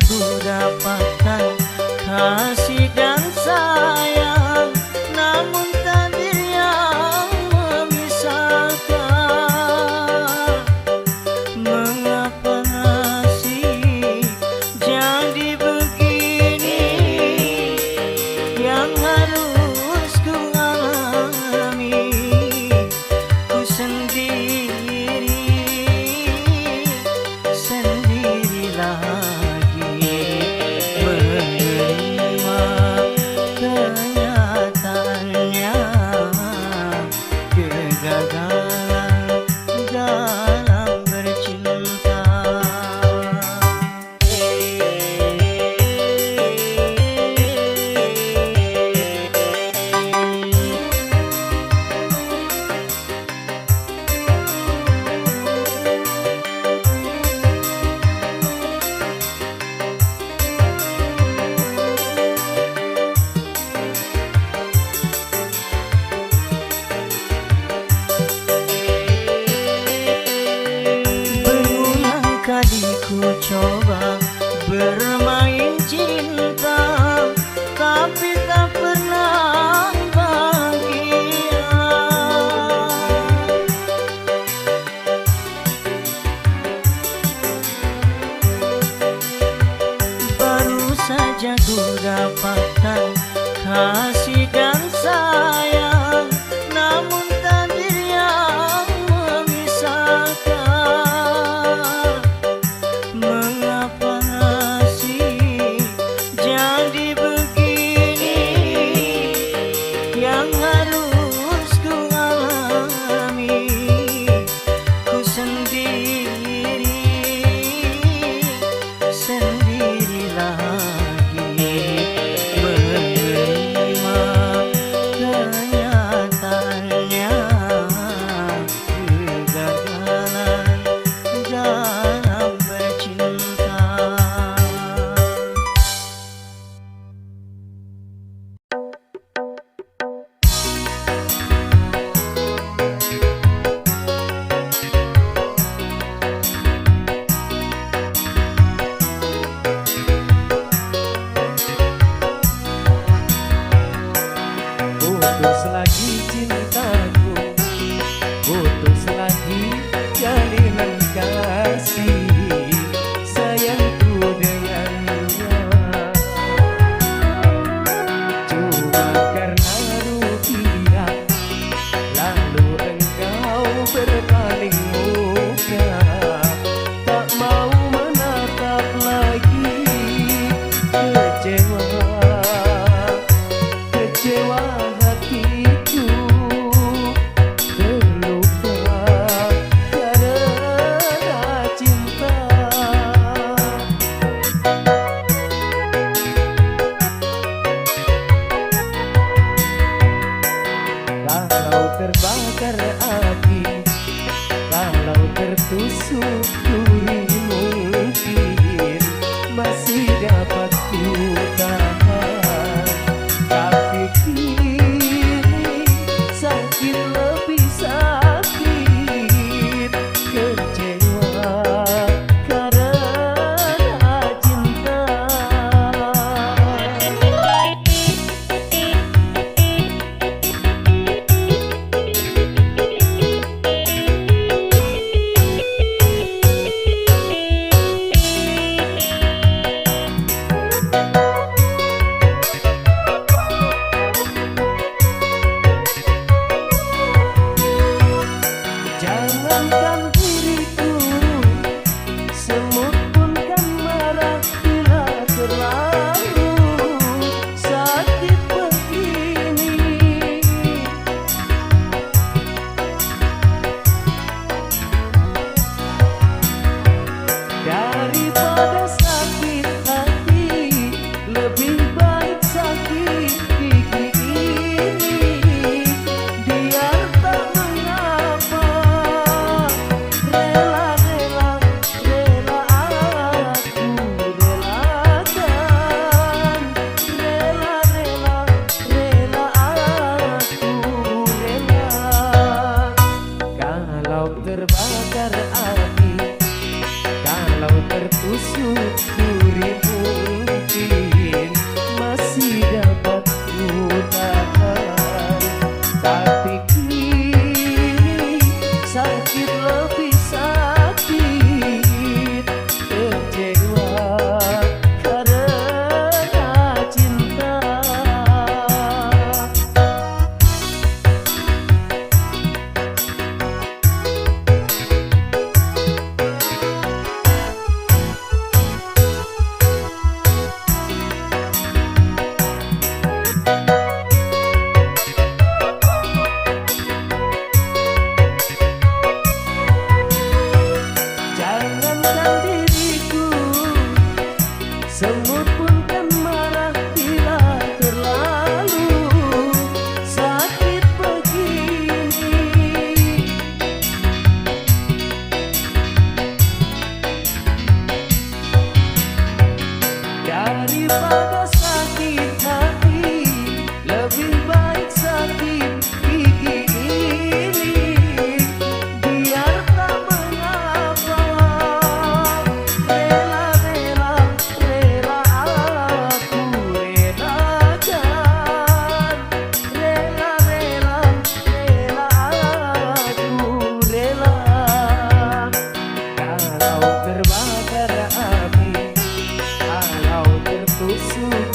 ku dapatkan kasih dan sayang, namun takdir yang memisahkan. Mengapa nasib jadi begini, yang harus ku alami ku sendiri, sendiri lagi menerima kenyataannya, kegagalan dalam bercinta. Berulang kali ku coba bermain cinta, tapi tak pernah bahagia. Baru saja ku dapatkan kasih dan sayang, namun takdir yang memisahkan. Mengapa nasib jadi begini, yang harus ku alami ku sendiri, sendiri lagi menerima kenyataannya, kegagalan dalam bercinta. Semut pun kan marah bila terlalu sakit begini. Daripada sakit hati, lebih baik sakit gigi ini. Biar tak mengapa, rela-rela, rela aku relakan. Rela-rela, rela aku rela. Kalau terbakar api, kalau tertusuk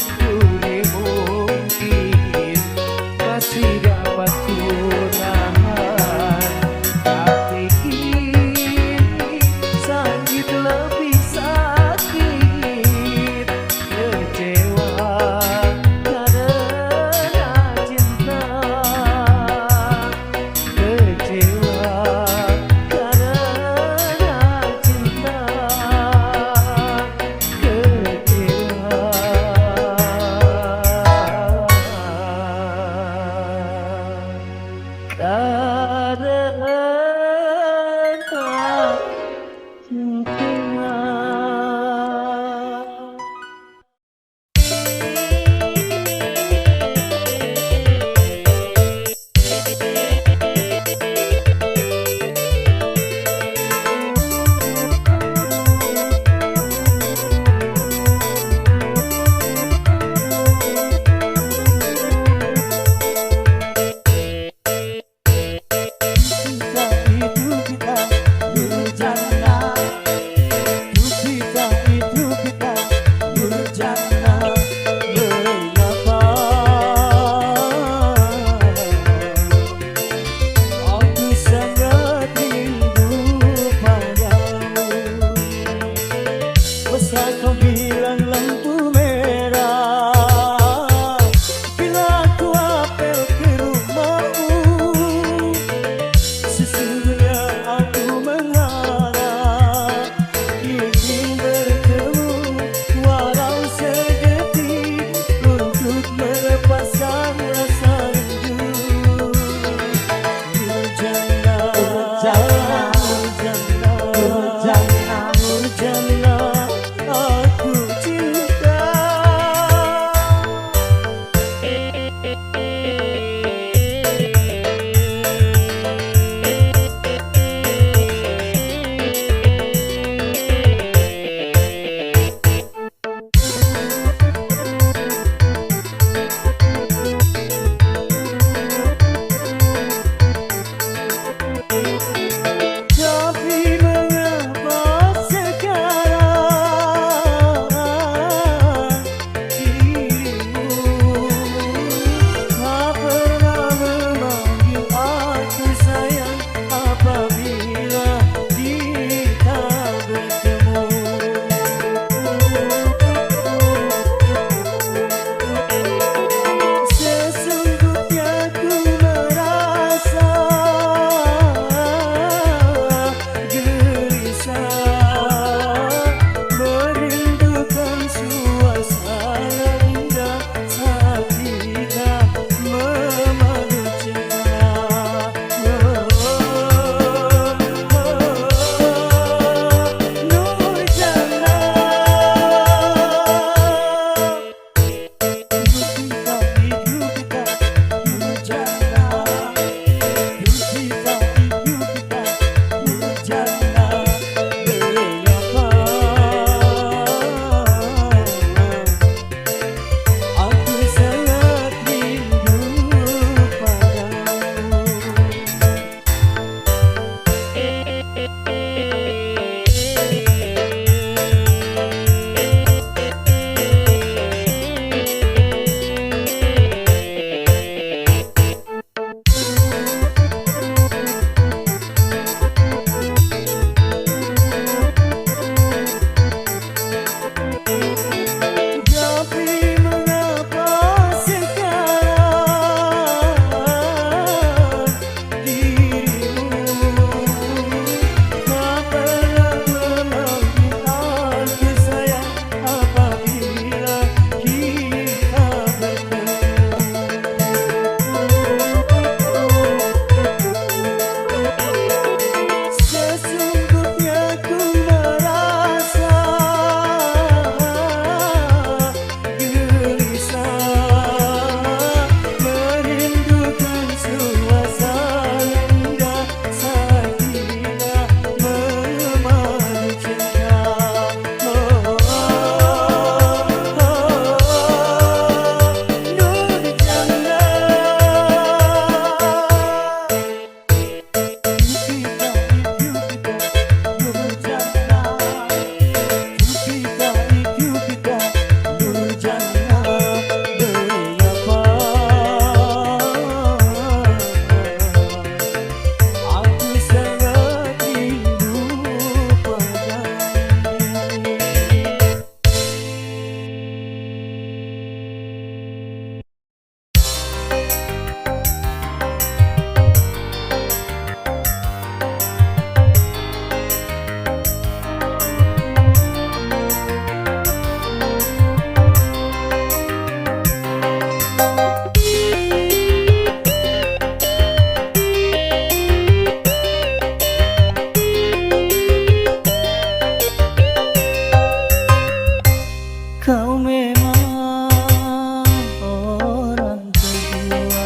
memang orang kedua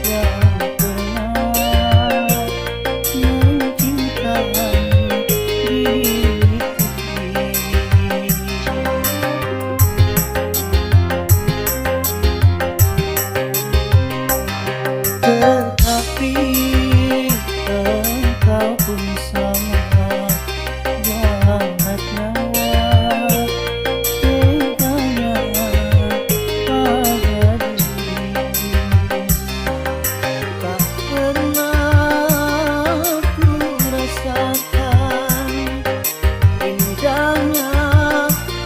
yang pernah mencintai diriku. Tetapi engkau pun sama, jahat nyawa teganya pada diri. Tak pernah ku rasakan indahnya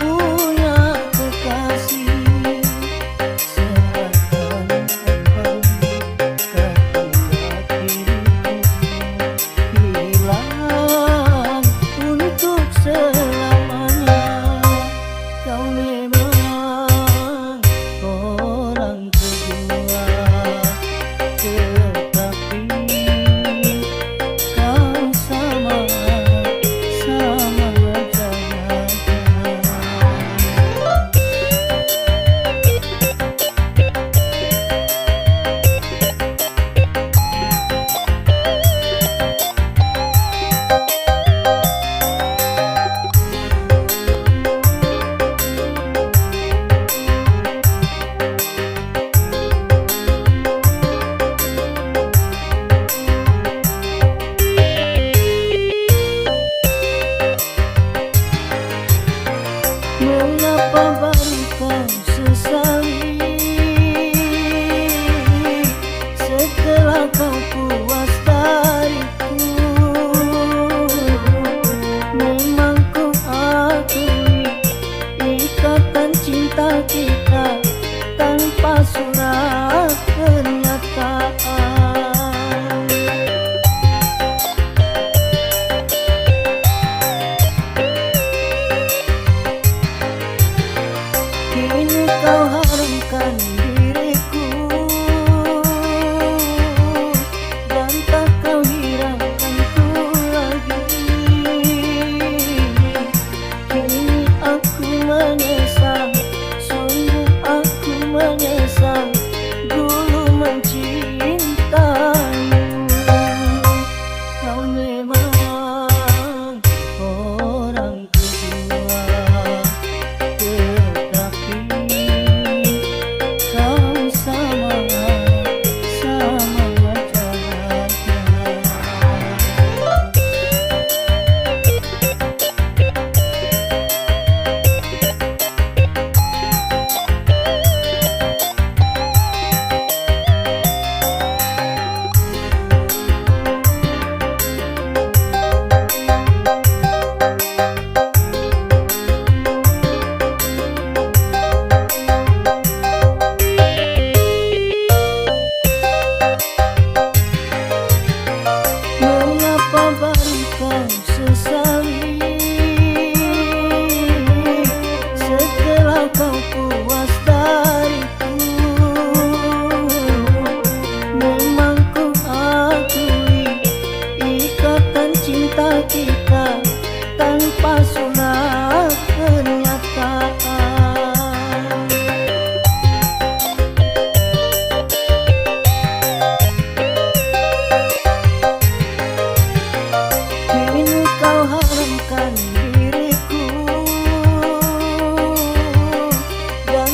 punya kekasih, seakan engkau hilang untuk selamanya. Kau memang orang kedua, tetapi kau sama wajahnya. Mengapa baru kau sesali setelah kau puas dariku? Memang ku akui ikatan cinta kita tanpa surat pernyataan. Kini kau harumkan diriku dan tak kau hiraukanku lagi. Kini aku menyesal, sungguh aku menyesal dulu mencintaimu. Kau memang orang kedua, tetapi kau sama wajahnya. Mengapa baru kau sesali setelah kau puas dariku? Memang ku akui ikatan cinta kita tanpa surat pernyataan. Kini kau harumkan diriku dan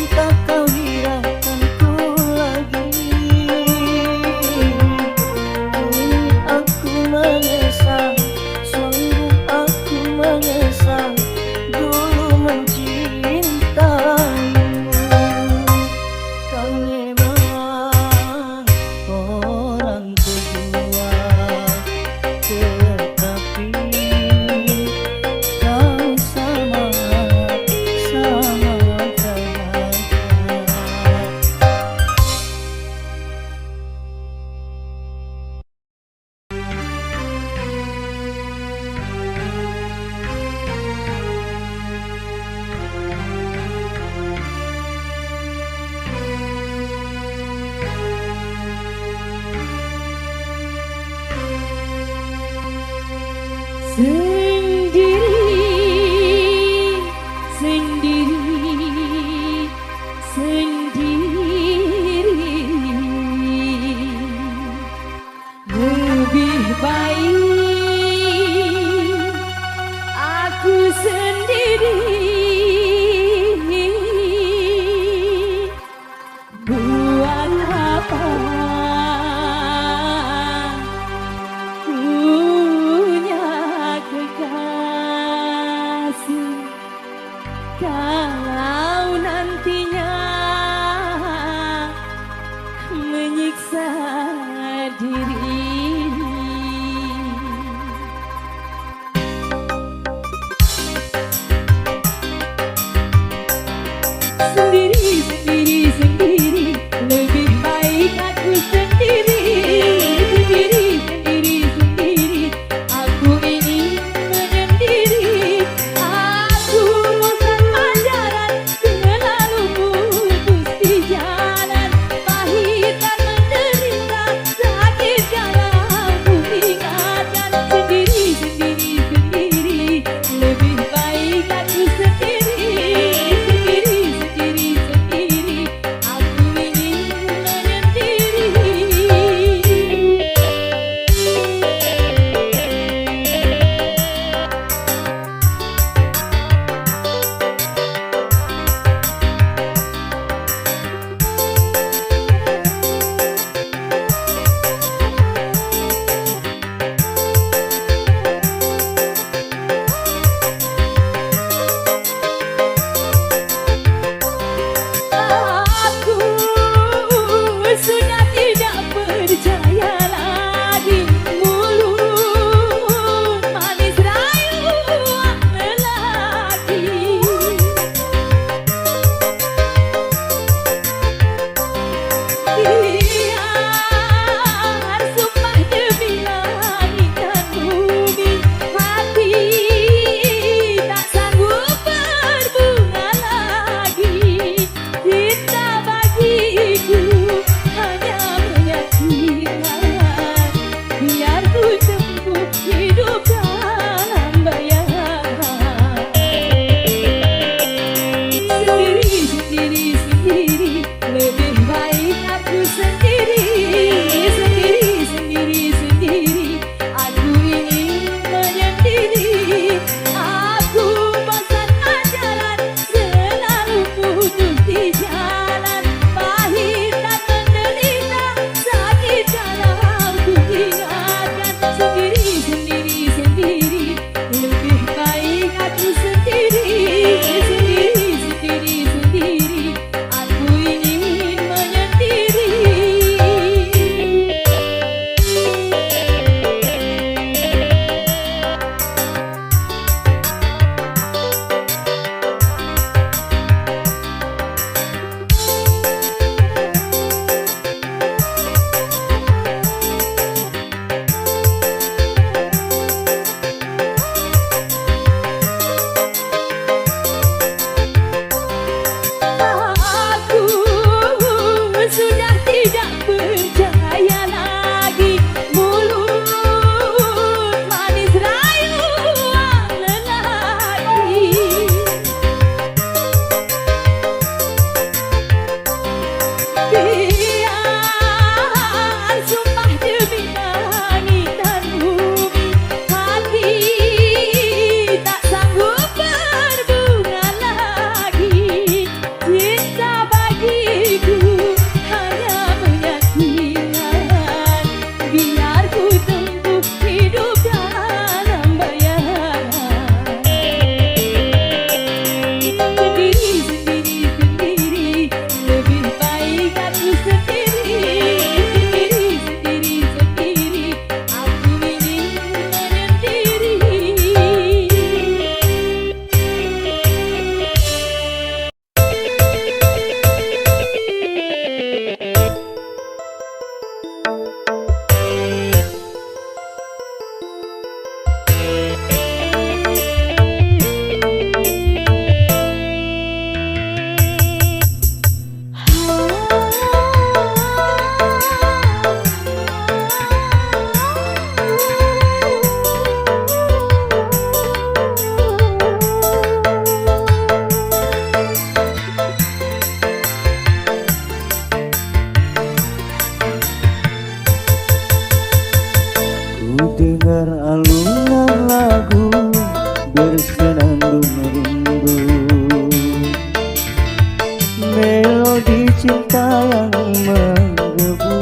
melodi cinta yang menggebu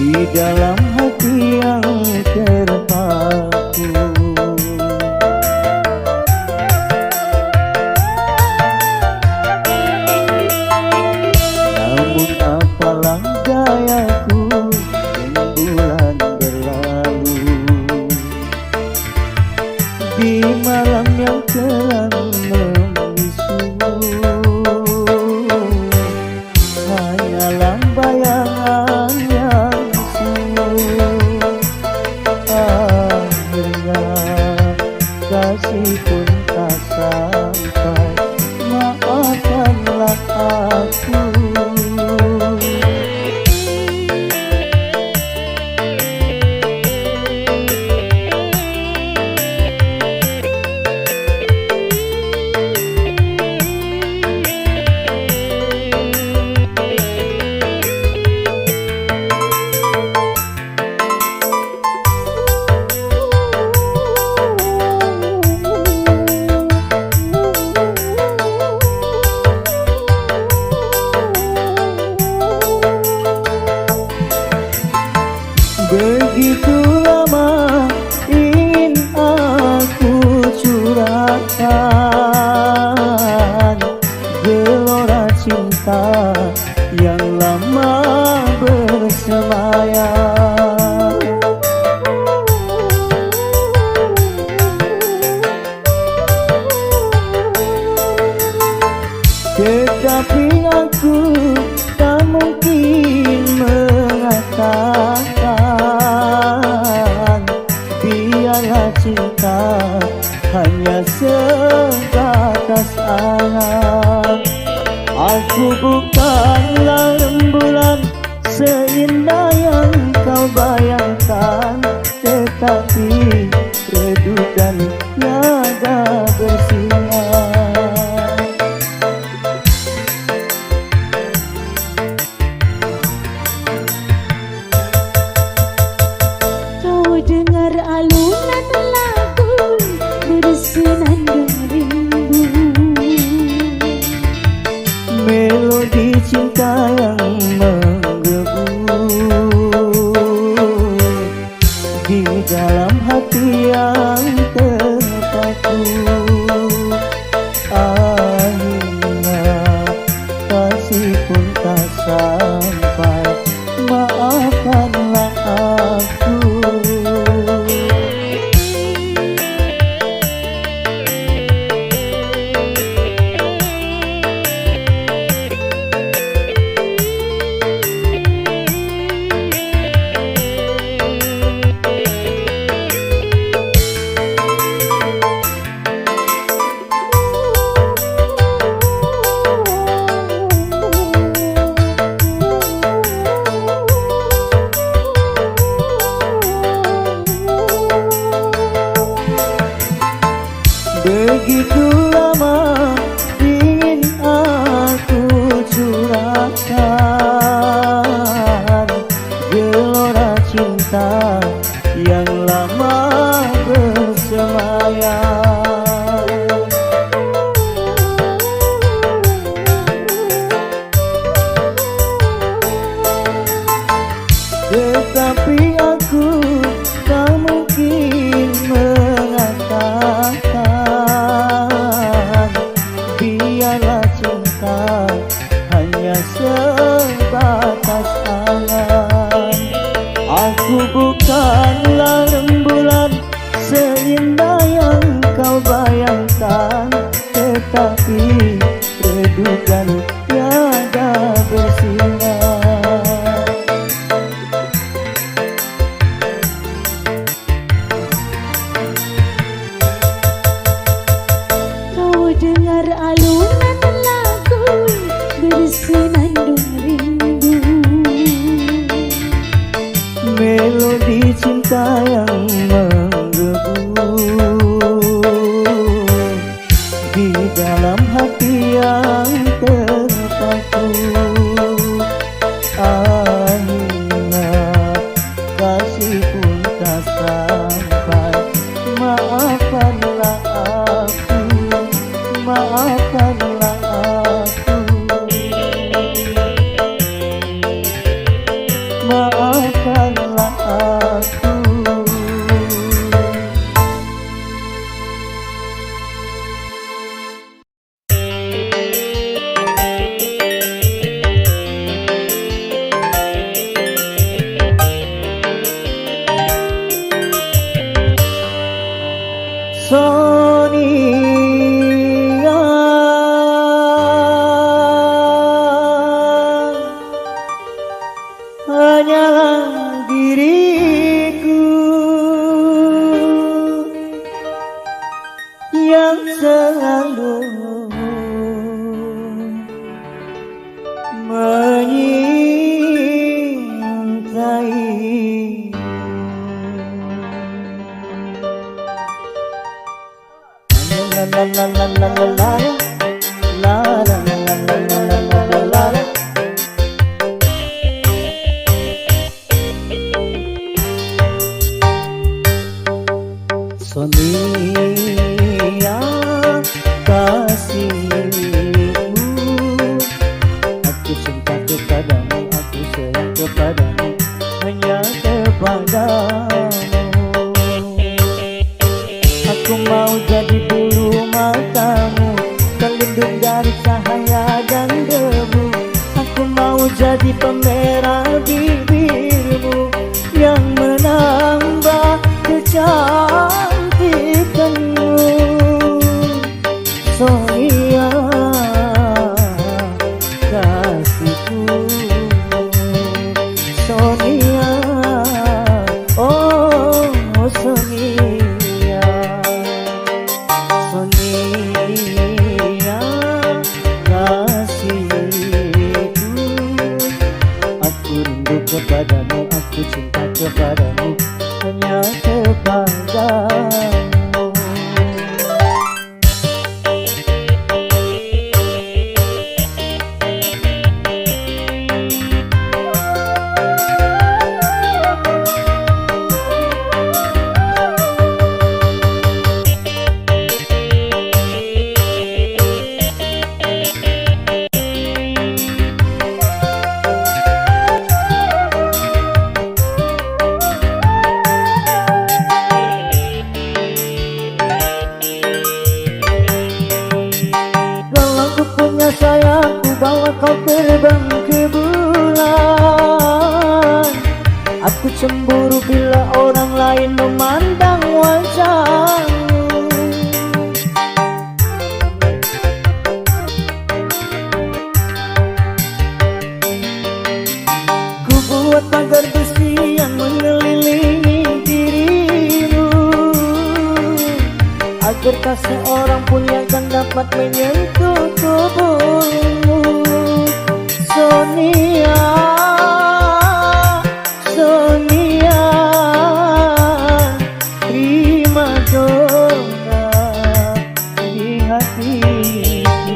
di dalam hati yang terpaku. Namun apalah dayaku, rembulan berlalu di malam yang kelam membisu. Hanyalah bayangan yang semu. Akhirnya kasih pun tak sampai, maafkanlah aku. Begitu lama ingin aku curahkan gelora cinta yang lama bersemayam. Tetapi aku tak mungkin mengatakan biarlah cinta hanya sebatas angan. Aku bukanlah rembulan seindah yang kau bayangkan, tetapi redup dan tiada bersinar. Dengar alunan lagu bersenandung rindu, melodi cinta yang menggebu di dalam hati yang terpaku. Akhirnya kasih pun tak sampai, maafkanlah aku. Begitu lama ingin aku curahkan gelora cinta yang lama bersemayam. Tetapi aku tak mungkin mengatakan biarlah cinta hanya sebatas angan. Aku bukanlah rembulan seindah yang kau bayangkan, tetapi redup dan tiada bersinar. dengar alunan lagu bersenandung rindu, melodi cinta yang menggebu di dalam hati yang terpaku. Akhirnya kasih pun tak sampai, maafkanlah aku, maafkanlah aku, maafkanlah aku. Sonia, hanyalah diriku yang selalu menyintai. La la la la la la la la la la la la la la la la. Sonia kasihku, aku cinta kepadamu, aku sayang kepadamu, hanya kepadamu. Aku mau jadi bulu matamu, pelindung dari cahaya dan debu. Aku mau jadi pemerah bibirmu yang menambah kecantikanmu. Sonia kasihku, Sonia, oh Sonia, Sonia kasihku, aku rindu kepadamu, aku cinta kepadamu, hanya kepadamu. Sayangku, bawa kau terbang ke bulan. Aku cemburu bila orang lain memandang wajahmu. Ku buat pagar besi yang mengelilingi dirimu, agar tak seorang pun yang akan dapat menyentuh tubuhmu. Sonia, Sonia, prima donna di hatiku.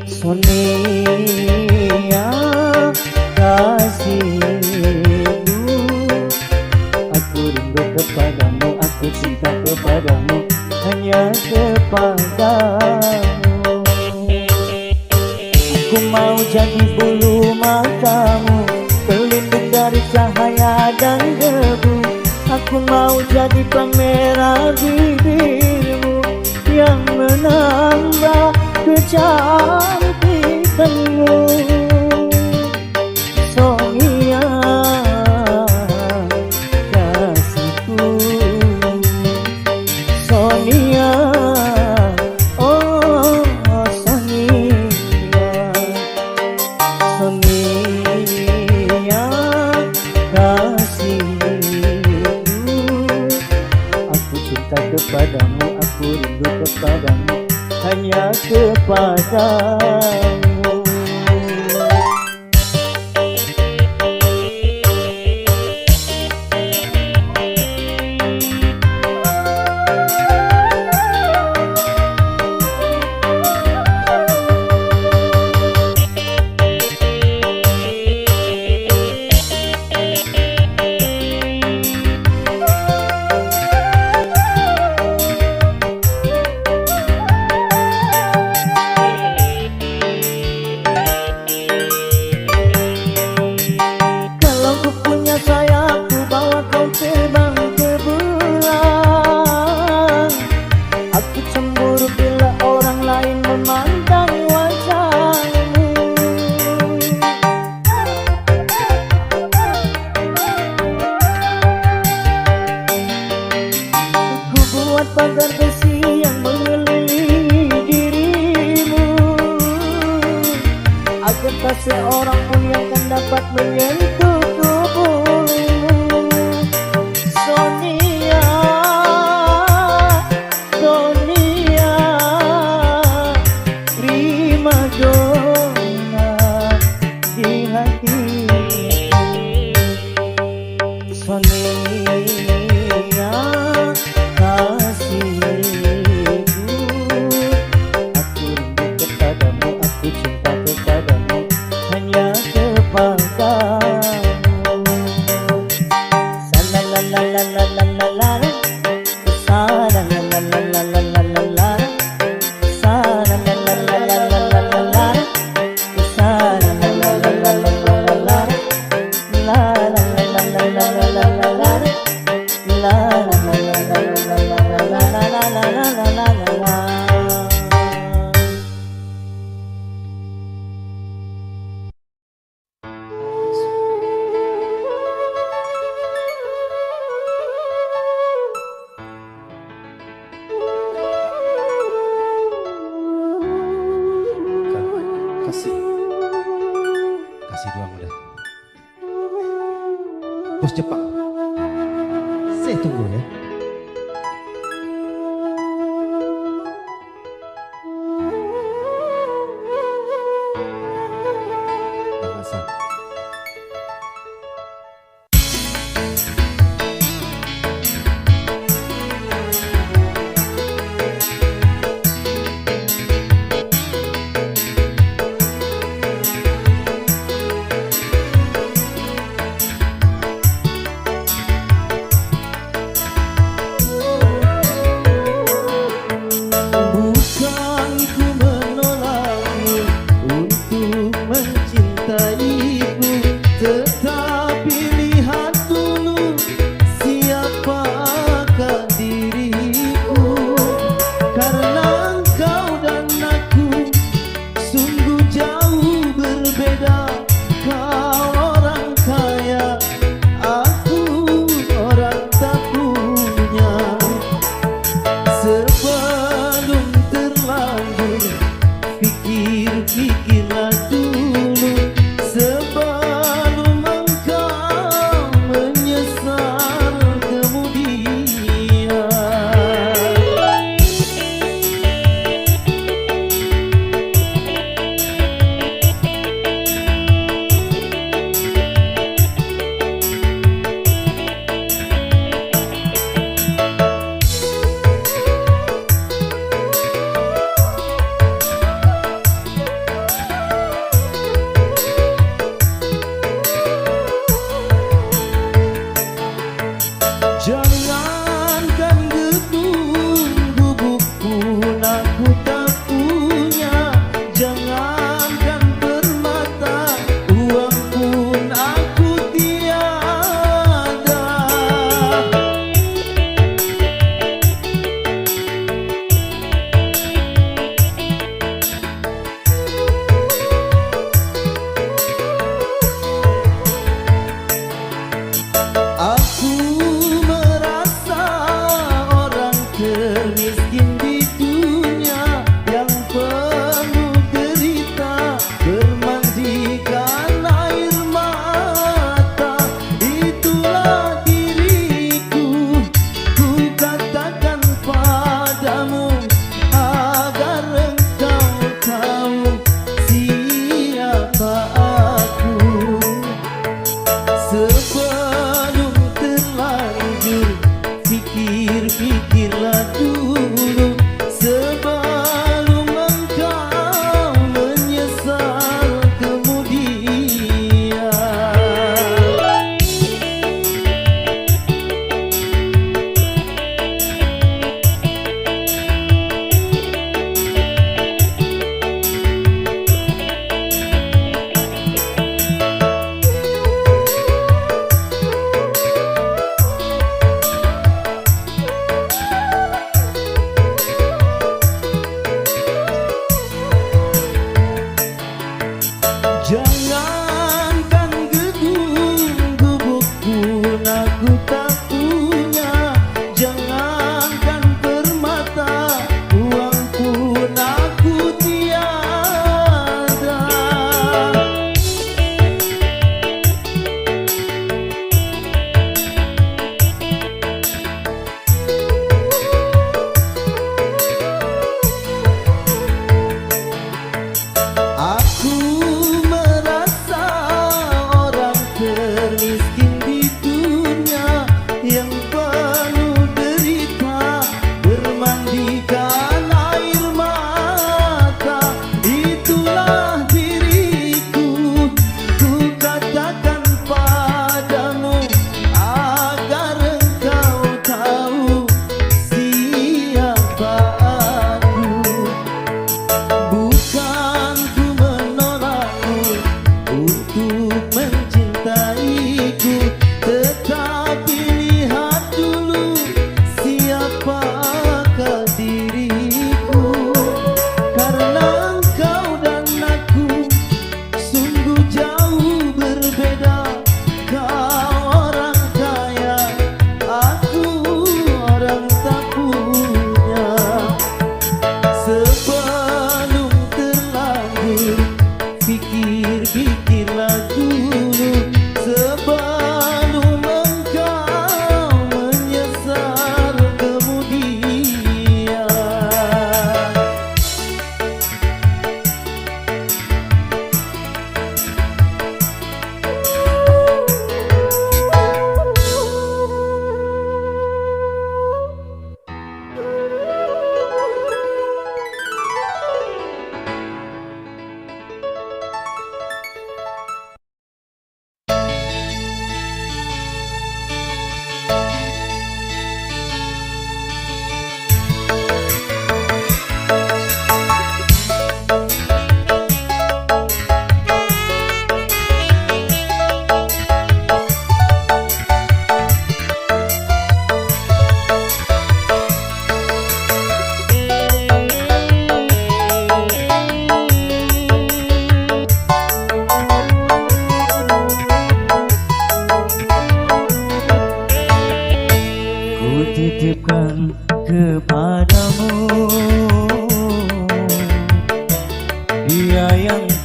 Sonia kasihku, aku rindu kepadamu, aku cinta kepadamu, hanya kepadamu. Aku mau jadi bulu matamu, pelindung dari cahaya dan debu. Aku mau jadi pemerah bibirmu yang menambah kecantikanmu. Sonia kasihku, Sonia, oh Sonia, Sonia kasihku, aku cinta kepadamu, aku rindu kepadamu, hanya kepadamu. seorang pun yang akan dapat menyentuh tubuhmu. Sonia, Sonia, prima donna di hati. Sonia, kasihku, aku rindu kepadamu, aku cinta kepadamu, hanya kepadamu. Sa-la-la-la-la-la-la-la-la, sa-la-la-la-la-la-la-la-la, sa-la-la-la-la-la-la-la-la, sa-la-la-la-la-la-la-la-la, la-la-la-la-la-la-la-la-la, la-la-la-la-la-la-la-la-la-la-la-la-la. Kasih doang udah. Bos Jepang, saya tunggu ya. Bang Hasan. Bukan ku menolakmu untuk mencintai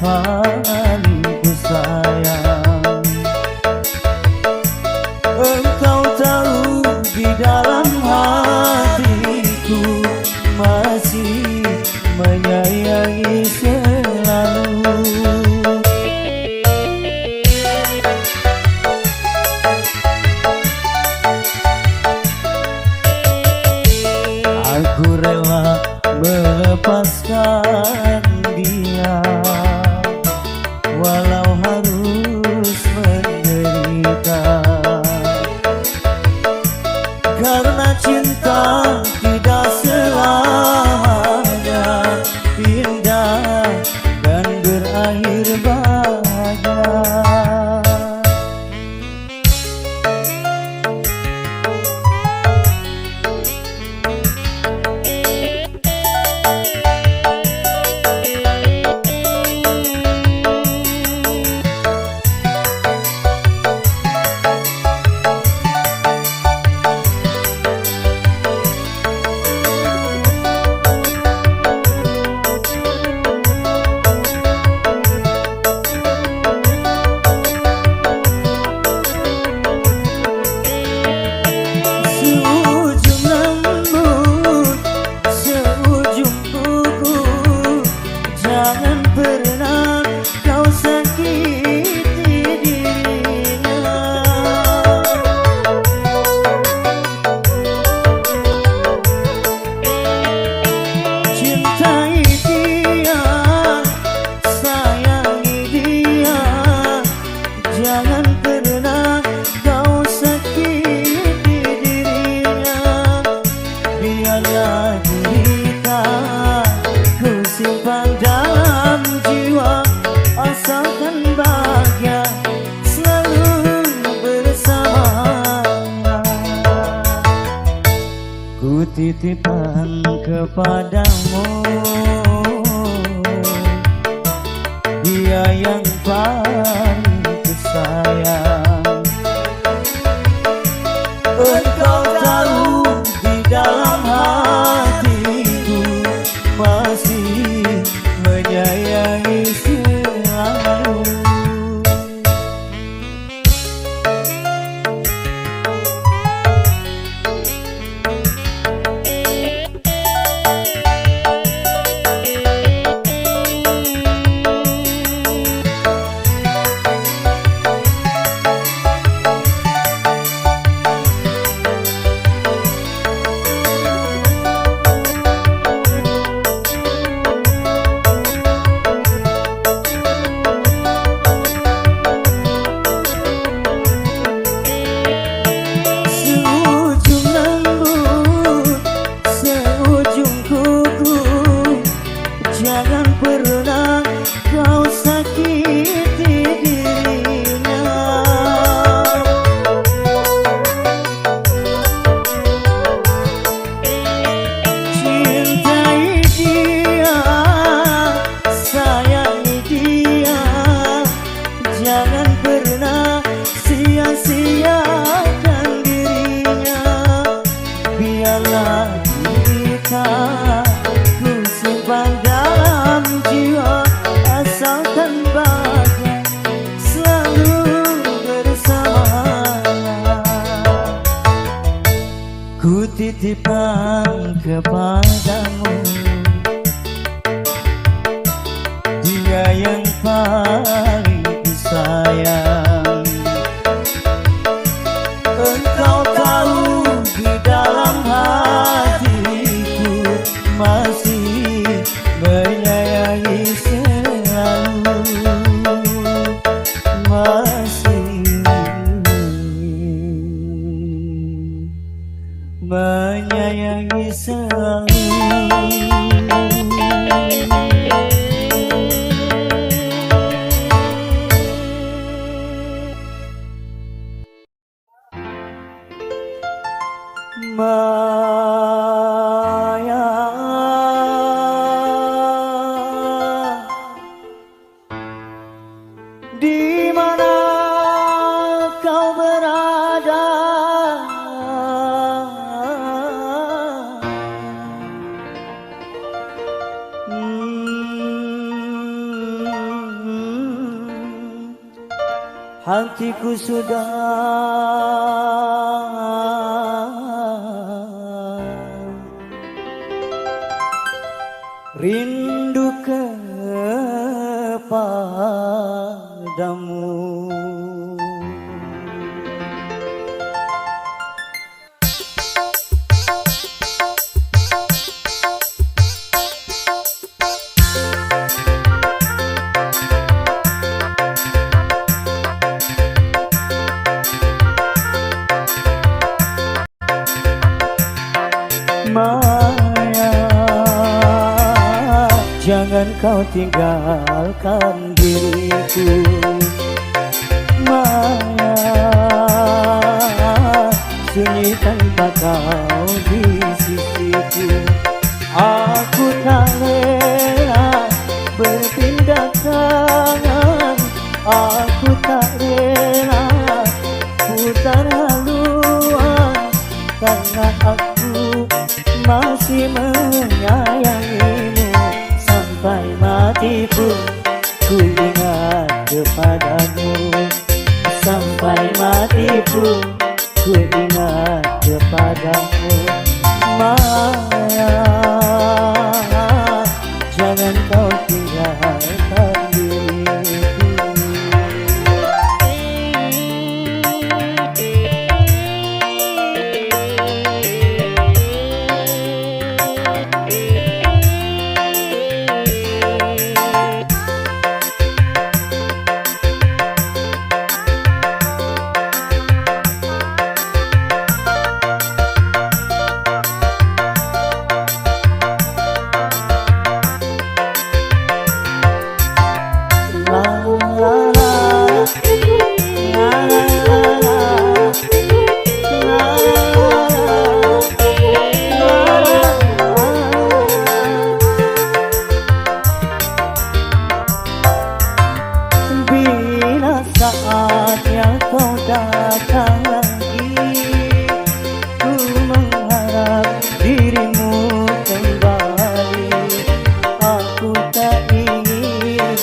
paling ku sayang. Engkau tahu di dalam hatiku masih menyayangi selalu. Aku rela melepaskan dia walau harus menderita, karena cinta tidak selamanya indah dan berakhir bahagia. Jangan pernah kau sakiti dirinya. Cintai dia, sayangi dia. Jangan pernah kau sakiti dirinya. Biarlah derita ku simpan dalam jiwa, asalkan bahagia selalu bersamanya. Ku titipkan kepadamu dia yang paling tersayang. Engkau tahu di dalam hatiku masih menyayangi selalu. Jangan pernah kau sakiti dirinya. Cintai dia, sayangi dia. Jangan pernah sia-siakan dirinya. Biarlah kita ku simpan dalam jiwa, asalkan bahagia selalu bersamanya. Ku titipkan kepadamu dia yang paling disayang. Engkau tahu di dalam hatiku masih menyayangi selalu, masih menyayangi selalu. hatiku sudah rindu kepadamu. Maya, jangan kau tinggalkan diriku. Maya, sunyi tanpa kau di sisiku. Aku tak rela berpindah tangan, aku tak rela putar haluan, karena aku masih menyayangimu. Sampai mati pun ku ingat kepadamu. Sampai mati pun ku ingat kepadamu. Maya, jangan kau tinggalkan diriku. Bila saatnya kau datang lagi, ku mengharap dirimu kembali. Aku tak ingin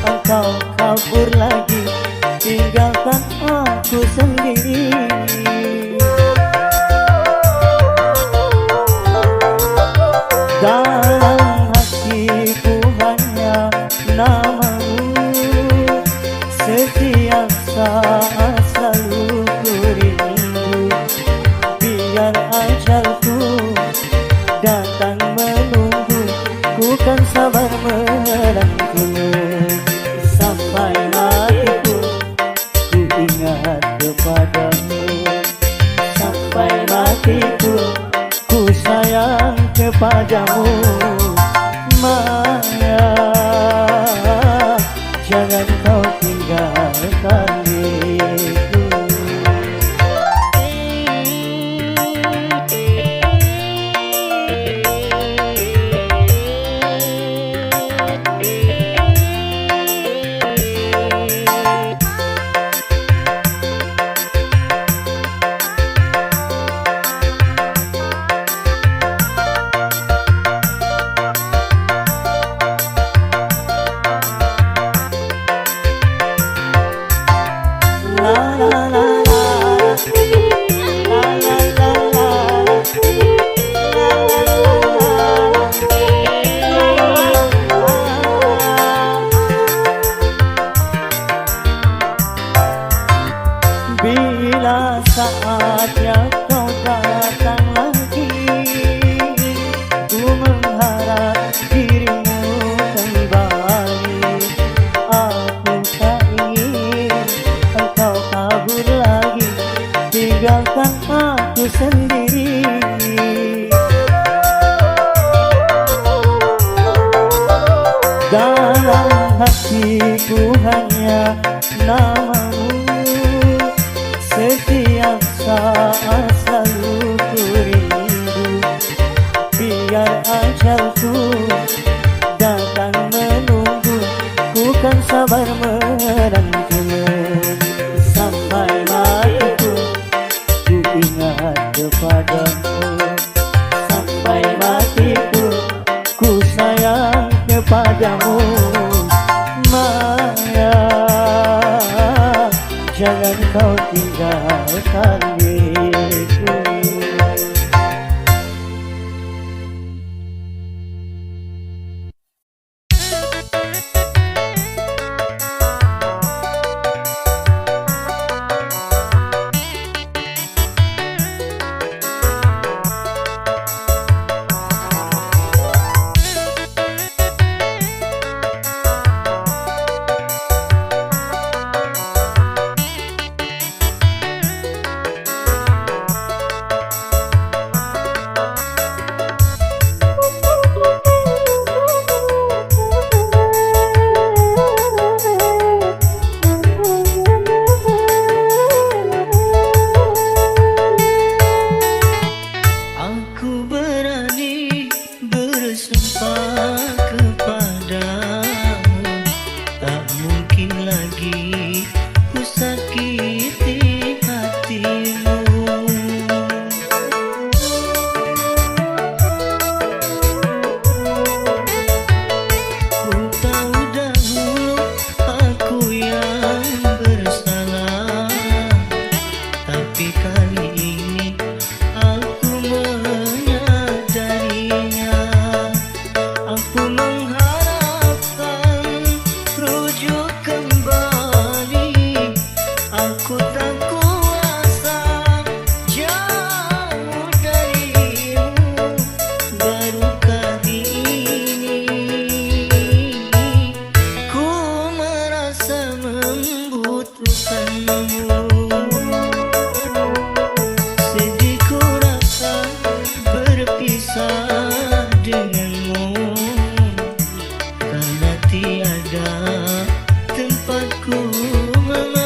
engkau kabur lagi, tinggalkan aku sendiri. Dalam hatiku hanya namamu, setiap saat selalu ku rindu. Biar ajalku datang menunggu, ku kan sabar menantimu. Sampai matiku ku ingat kepadamu. Sampai matiku ku sayang kepadamu. Maya, jangan kau tinggalkan diriku. Bila saatnya kau datang lagi, ku mengharap dirimu kembali. Aku tak ingin engkau kabur lagi, tinggalkan aku sendiri. Dalam hatiku hanya namamu, setiap saat selalu ku rindu. Biar ajalku datang menunggu, ku kan sabar menantimu. Sampai matiku ku ingat kepadamu. Sampai matiku ku sayang kepadamu. Maya, kau tinggalkan diriku. Aku berani bersumpah kepadamu, tak mungkin lagi ku sakiti hatimu. Ku tahu dahulu aku yang bersalah, tapi kali ini aku menyadarinya. Aku mengharapkan rujuk kembali. Aku tak kuasa jauh darimu. Baru kali ini ku merasa membutuhkanmu. Sedihku rasa berpisah denganmu, karena tiada tempatku mengadu.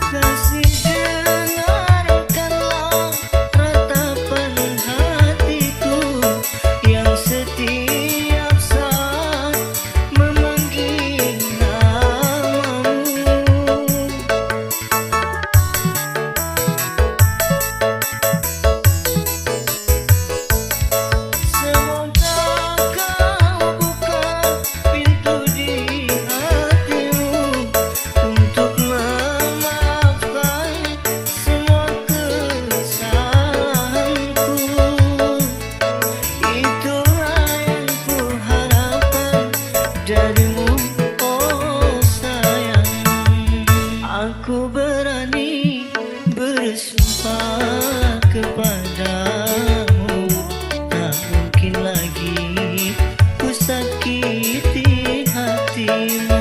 Kasih dengarkanlah ratapan hatiku yang setiap saat memanggil namamu. Semoga kau buka pintu di hatimu untuk memaafkan semua kesalahanku. Itulah yang ku harapkan darimu, oh sayang. Aku berani bersumpah kepadamu, tak mungkin lagi ku sakiti hatimu.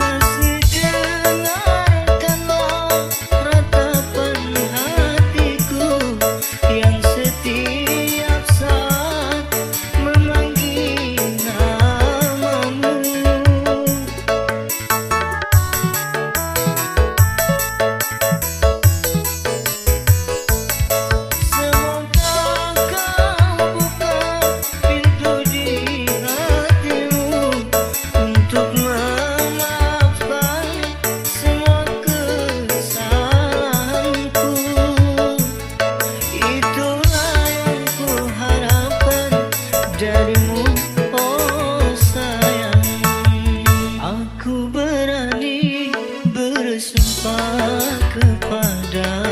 Kasih dengarkanlah ratapan hatiku yang setiap saat memanggil namamu. Semoga kau buka pintu di hatimu untuk memaafkan semua kesalahanku. Itulah yang ku harapkan darimu, oh sayang. Aku berani bersumpah kepadamu,